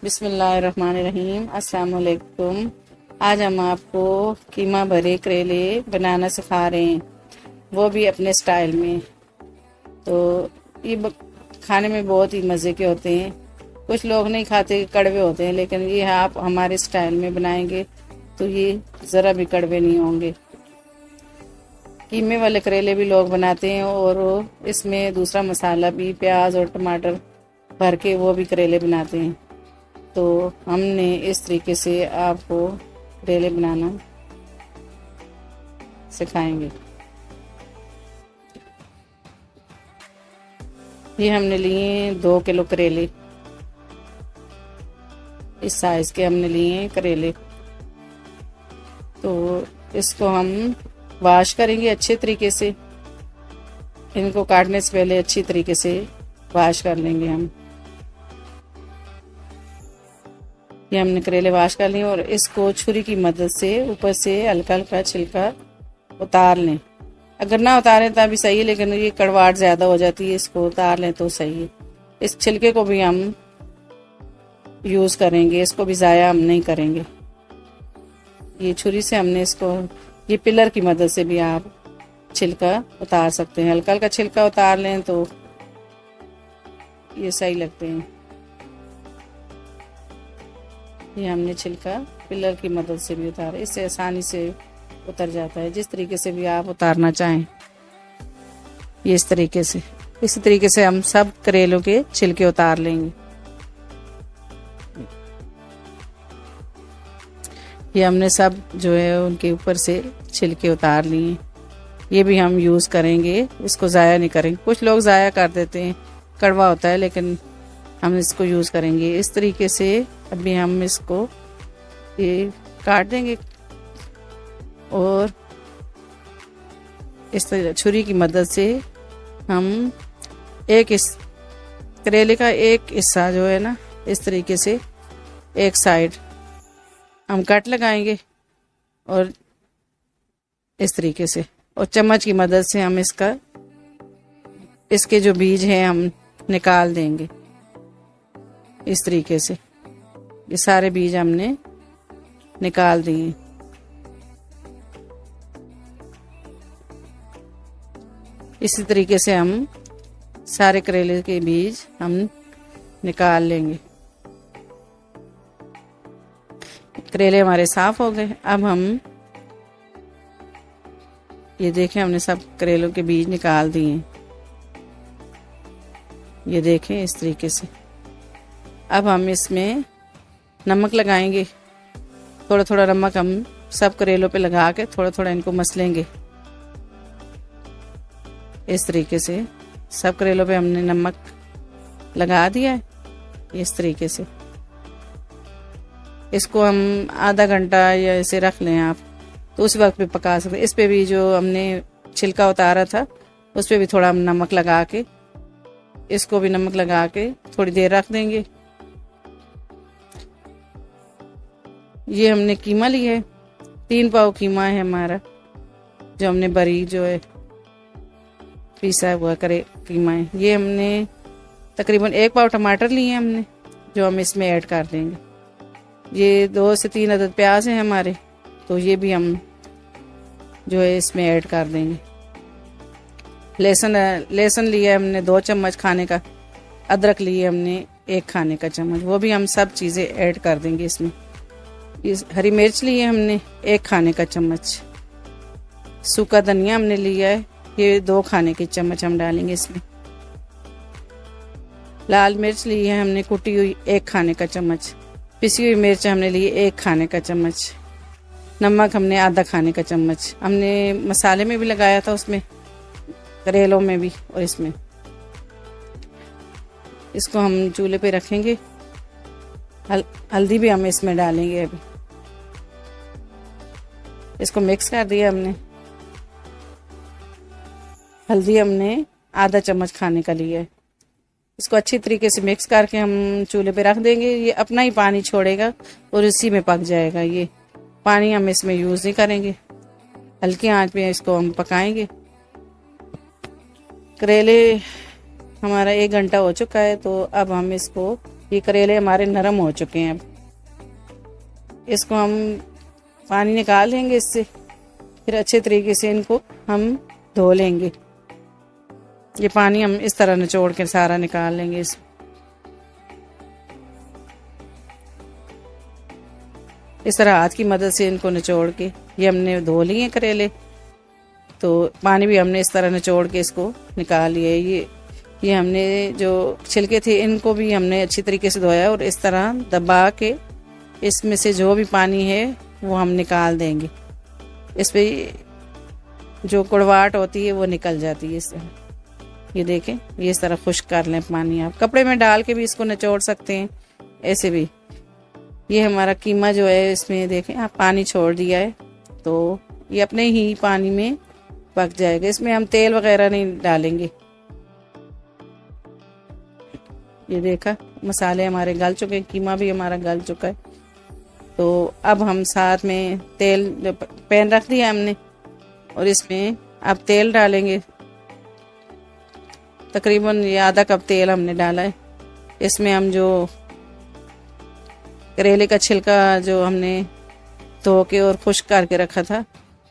बिस्मिल्लाहिर्रहमानिर्रहीम। अस्सलाम वालेकुम। आज हम आपको कीमा भरे करेले बनाना सिखा रहे हैं, वो भी अपने स्टाइल में। तो ये खाने में बहुत ही मज़े के होते हैं। कुछ लोग नहीं खाते, कड़वे होते हैं, लेकिन ये आप हमारे स्टाइल में बनाएंगे तो ये ज़रा भी कड़वे नहीं होंगे। कीमे वाले करेले भी लोग बनाते हैं और इसमें दूसरा मसाला भी प्याज और टमाटर भर के वो भी करेले बनाते हैं। तो हमने इस तरीके से आपको करेले बनाना सिखाएंगे। ये हमने लिए 2 किलो करेले, इस साइज के हमने लिए करेले। तो इसको हम वॉश करेंगे अच्छे तरीके से। इनको काटने से पहले अच्छी तरीके से वॉश कर लेंगे हम। ये हमने करेले वॉश कर लिए और इसको छुरी की मदद से ऊपर से हल्का हल्का छिलका उतार लें। अगर ना उतारें तभी सही है, लेकिन ये कड़वाहट ज़्यादा हो जाती है, इसको उतार लें तो सही है। इस छिलके को भी हम यूज़ करेंगे, इसको भी ज़ाया हम नहीं करेंगे। ये छुरी से हमने इसको, ये पिलर की मदद से भी आप छिलका उतार सकते हैं। हल्का हल्का छिलका उतार लें तो ये सही लगते हैं। ये हमने छिलका पिलर की मदद से भी उतारा, इससे आसानी से उतर जाता है। जिस तरीके से भी आप उतारना चाहें, ये इस तरीके से हम सब करेलों के छिलके उतार लेंगे। ये हमने सब जो है उनके ऊपर से छिलके उतार लिए। ये भी हम यूज़ करेंगे, इसको ज़ाया नहीं करेंगे। कुछ लोग ज़ाया कर देते हैं, कड़वा होता है, लेकिन हम इसको यूज़ करेंगे इस तरीके से। अभी हम इसको ये काट देंगे और इस तरह छुरी की मदद से हम इस करेले का एक हिस्सा जो है ना, इस तरीके से एक साइड हम कट लगाएंगे और इस तरीके से, और चम्मच की मदद से हम इसके जो बीज हैं हम निकाल देंगे। इस तरीके से ये सारे बीज हमने निकाल दिए। इसी तरीके से हम सारे करेले के बीज हम निकाल लेंगे। करेले हमारे साफ हो गए। अब हम ये देखें, हमने सब करेलों के बीज निकाल दिए। ये देखें इस तरीके से। अब हम इसमें नमक लगाएंगे। थोड़ा थोड़ा नमक हम सब करेलों पे लगा के थोड़ा थोड़ा इनको मसलेंगे। इस तरीके से सब करेलों पे हमने नमक लगा दिया है। इस तरीके से इसको हम आधा घंटा या ऐसे रख लें आप, तो उस वक्त भी पका सकते हैं। इस पे भी जो हमने छिलका उतारा था उस पे भी थोड़ा हम नमक लगा के, इसको भी नमक लगा के थोड़ी देर रख देंगे। ये हमने कीमा लिया है, 3 पाव कीमा है हमारा, जो हमने बारीक जो है पीसा हुआ करे कीमा है। ये हमने तकरीबन 1 पाव टमाटर लिए हैं हमने, जो हम इसमें ऐड कर देंगे। ये 2 से 3 अदद प्याज हैं हमारे, तो ये भी हम जो है इसमें ऐड कर देंगे। लहसुन लिया है हमने 2 चम्मच खाने का। अदरक लिए हमने 1 खाने का चम्मच, वो भी हम सब चीज़ें ऐड कर देंगे इसमें। हरी मिर्च ली है हमने 1 खाने का चम्मच। सूखा धनिया हमने लिया है, ये 2 खाने के चम्मच हम डालेंगे इसमें। लाल मिर्च ली है हमने कुटी हुई 1 खाने का चम्मच। पिसी हुई मिर्च हमने ली 1 खाने का चम्मच। नमक हमने आधा खाने का चम्मच। हमने मसाले में भी लगाया था, उसमें करेलों में भी और इसमें। इसको हम चूल्हे पे रखेंगे। हल्दी भी हम इसमें डालेंगे। अभी इसको मिक्स कर दिया हमने। हल्दी हमने आधा चम्मच खाने का लिया है। इसको अच्छी तरीके से मिक्स करके हम चूल्हे पे रख देंगे। ये अपना ही पानी छोड़ेगा और इसी में पक जाएगा। ये पानी हम इसमें यूज़ नहीं करेंगे, हल्की आंच पे इसको हम पकाएंगे। करेले हमारा 1 घंटा हो चुका है, तो अब हम इसको ये करेले हमारे नरम हो चुके हैं। अब इसको हम पानी निकाल लेंगे इससे, फिर अच्छे तरीके से इनको हम धो लेंगे। ये पानी हम इस तरह निचोड़ के सारा निकाल लेंगे। इस तरह हाथ की मदद से इनको निचोड़ के ये हमने धो लिए करेले, तो पानी भी हमने इस तरह निचोड़ के इसको निकाल लिया। ये हमने जो छिलके थे इनको भी हमने अच्छी तरीके से धोया और इस तरह दबा के इसमें से जो भी पानी है वो हम निकाल देंगे। इस पे जो कड़वाहट होती है वो निकल जाती है इससे। ये देखें, ये इस तरह खुश्क कर लें पानी। आप कपड़े में डाल के भी इसको निचोड़ सकते हैं, ऐसे भी। ये हमारा कीमा जो है इसमें देखें आप पानी छोड़ दिया है, तो ये अपने ही पानी में पक जाएगा। इसमें हम तेल वगैरह नहीं डालेंगे। ये देखा, मसाले हमारे गल चुके हैं, कीमा भी हमारा गल चुका है। तो अब हम साथ में तेल, पैन रख दिया हमने और इसमें अब तेल डालेंगे। तकरीबन ये आधा कप तेल हमने डाला है। इसमें हम जो करेले का छिलका जो हमने धो के और खुश्क करके रखा था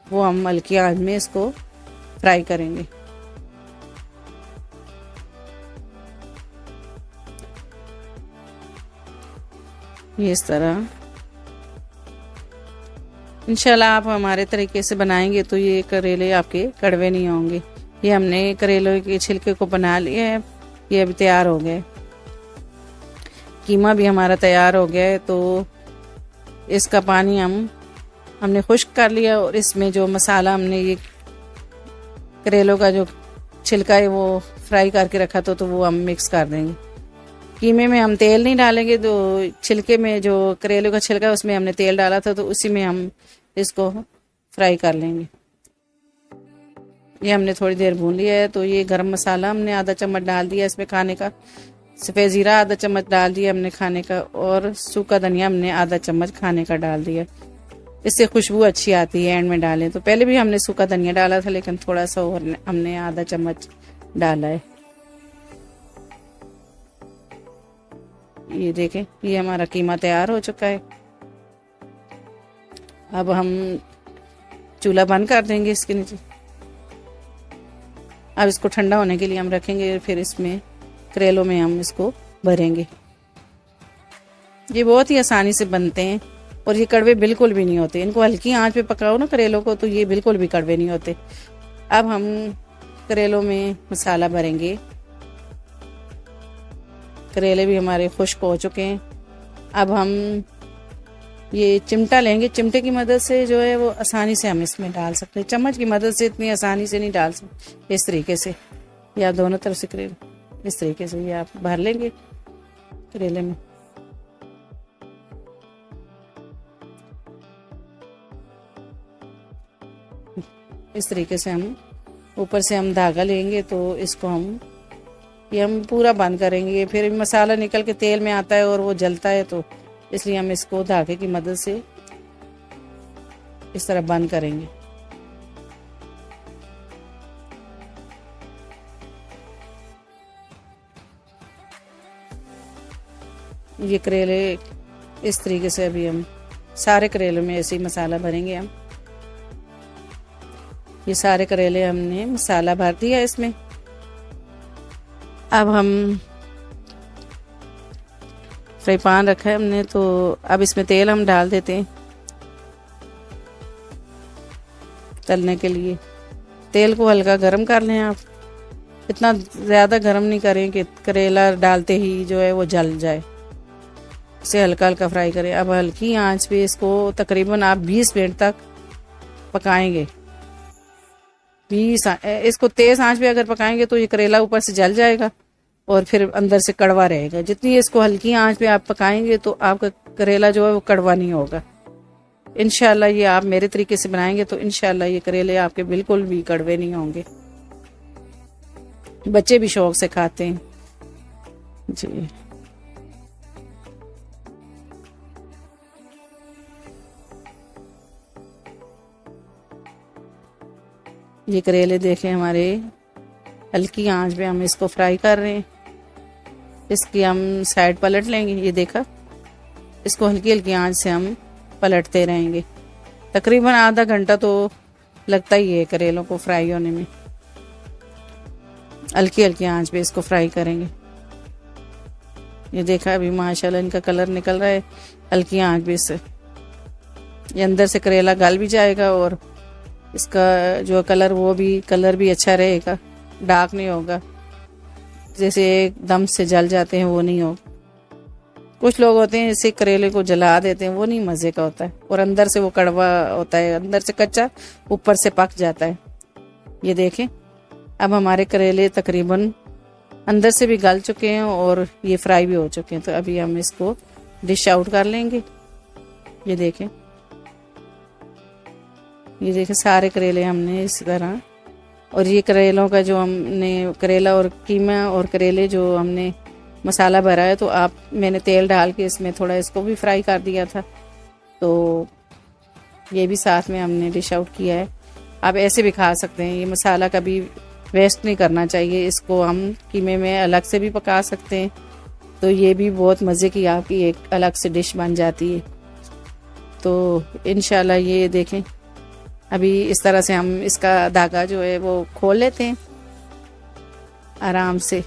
वो हम हल्की आंच में इसको फ्राई करेंगे। ये इस तरह इंशाल्लाह आप हमारे तरीके से बनाएंगे तो ये करेले आपके कड़वे नहीं होंगे। ये हमने करेले के छिलके को बना लिया है, ये अभी तैयार हो गए। कीमा भी हमारा तैयार हो गया है, तो इसका पानी हमने खुश्क कर लिया और इसमें जो मसाला हमने ये करेलों का जो छिलका है वो फ्राई करके रखा था तो वो हम मिक्स कर देंगे। कीमे में हम तेल नहीं डालेंगे, तो छिलके में जो करेलों का छिलका है उसमें हमने तेल डाला था, तो उसी में हम इसको फ्राई कर लेंगे। ये हमने थोड़ी देर भून लिया है। तो ये गरम मसाला हमने आधा चम्मच डाल दिया इसमें खाने का, सफ़ेद ज़ीरा आधा चम्मच डाल दिया हमने खाने का, और सूखा धनिया हमने आधा चम्मच खाने का डाल दिया। इससे खुशबू अच्छी आती है एंड में डालें। तो पहले भी हमने सूखा धनिया डाला था, लेकिन थोड़ा सा और हमने आधा चम्मच डाला है। ये देखें, ये हमारा कीमा तैयार हो चुका है। अब हम चूल्हा बंद कर देंगे इसके नीचे। अब इसको ठंडा होने के लिए हम रखेंगे, फिर इसमें करेलों में हम इसको भरेंगे। ये बहुत ही आसानी से बनते हैं और ये कड़वे बिल्कुल भी नहीं होते। इनको हल्की आंच पे पकाओ ना करेलों को, तो ये बिल्कुल भी कड़वे नहीं होते। अब हम करेलों में मसाला भरेंगे। करेले भी हमारे खुश्क हो चुके हैं। अब हम ये चिमटा लेंगे, चिमटे की मदद से जो है वो आसानी से हम इसमें डाल सकते हैं। चम्मच की मदद से इतनी आसानी से नहीं डाल सकते। इस तरीके से या दोनों तरफ से करेले इस तरीके से ये आप भर लेंगे करेले में। इस तरीके से हम ऊपर से हम धागा लेंगे, तो इसको हम पूरा बंद करेंगे। फिर मसाला निकल के तेल में आता है और वो जलता है, तो इसलिए हम इसको धागे की मदद से इस तरह बंद करेंगे। ये करेले इस तरीके से अभी हम सारे करेलों में ऐसे ही मसाला भरेंगे। हम ये सारे करेले हमने मसाला भर दिया इसमें। अब हम फ्राई पैन रखा है हमने, तो अब इसमें तेल हम डाल देते हैं तलने के लिए। तेल को हल्का गरम कर लें आप, इतना ज़्यादा गरम नहीं करें कि करेला डालते ही जो है वो जल जाए। इसे हल्का हल्का फ्राई करें। अब हल्की आंच पे इसको तकरीबन आप 20 मिनट तक पकाएंगे। इसको तेज आंच पे अगर पकाएंगे तो ये करेला ऊपर से जल जाएगा और फिर अंदर से कड़वा रहेगा। जितनी इसको हल्की आंच पे आप पकाएंगे तो आपका करेला जो है वो कड़वा नहीं होगा। इंशाल्लाह ये आप मेरे तरीके से बनाएंगे तो इंशाल्लाह ये करेले आपके बिल्कुल भी कड़वे नहीं होंगे। बच्चे भी शौक से खाते हैं जी। ये करेले देखें हमारे हल्की आंच पे हम इसको फ्राई कर रहे हैं। इसकी हम साइड पलट लेंगे। ये देखा, इसको हल्की हल्की आंच से हम पलटते रहेंगे। तकरीबन आधा घंटा तो लगता ही है करेलों को फ्राई होने में। हल्की हल्की आंच पे इसको फ्राई करेंगे। ये देखा, अभी माशाल्लाह इनका कलर निकल रहा है हल्की आंच पे से। ये अंदर से करेला गल भी जाएगा और इसका जो कलर भी अच्छा रहेगा, डार्क नहीं होगा, जैसे एकदम से जल जाते हैं वो नहीं होगा। कुछ लोग होते हैं इसे करेले को जला देते हैं, वो नहीं मज़े का होता है, और अंदर से वो कड़वा होता है, अंदर से कच्चा ऊपर से पक जाता है। ये देखें, अब हमारे करेले तकरीबन अंदर से भी गल चुके हैं और ये फ्राई भी हो चुके हैं। तो अभी हम इसको डिश आउट कर लेंगे। ये देखें, सारे करेले हमने इस तरह, और ये करेलों का जो हमने करेला और कीमा और करेले जो हमने मसाला भरा है, तो मैंने तेल डाल के इसमें थोड़ा इसको भी फ्राई कर दिया था, तो ये भी साथ में हमने डिश आउट किया है। आप ऐसे भी खा सकते हैं, ये मसाला कभी वेस्ट नहीं करना चाहिए। इसको हम कीमे में अलग से भी पका सकते हैं, तो ये भी बहुत मज़े की आपकी एक अलग से डिश बन जाती है। तो इंशाल्लाह ये देखें, अभी इस तरह से हम इसका धागा जो है वो खोल लेते हैं आराम से।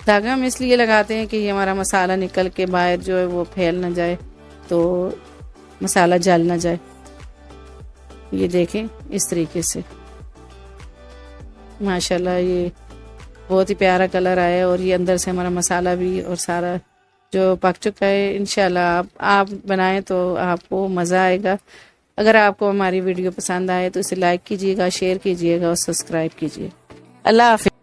धागा हम इसलिए लगाते हैं कि ये हमारा मसाला निकल के बाहर जो है वो फैल ना जाए, तो मसाला जल ना जाए। ये देखें, इस तरीके से माशाल्लाह ये बहुत ही प्यारा कलर आया है, और ये अंदर से हमारा मसाला भी और सारा जो पक चुका है। इंशाल्लाह आप बनाएं तो आपको मज़ा आएगा। अगर आपको हमारी वीडियो पसंद आए तो इसे लाइक कीजिएगा, शेयर कीजिएगा और सब्सक्राइब कीजिए। अल्लाह हाफ़िज़।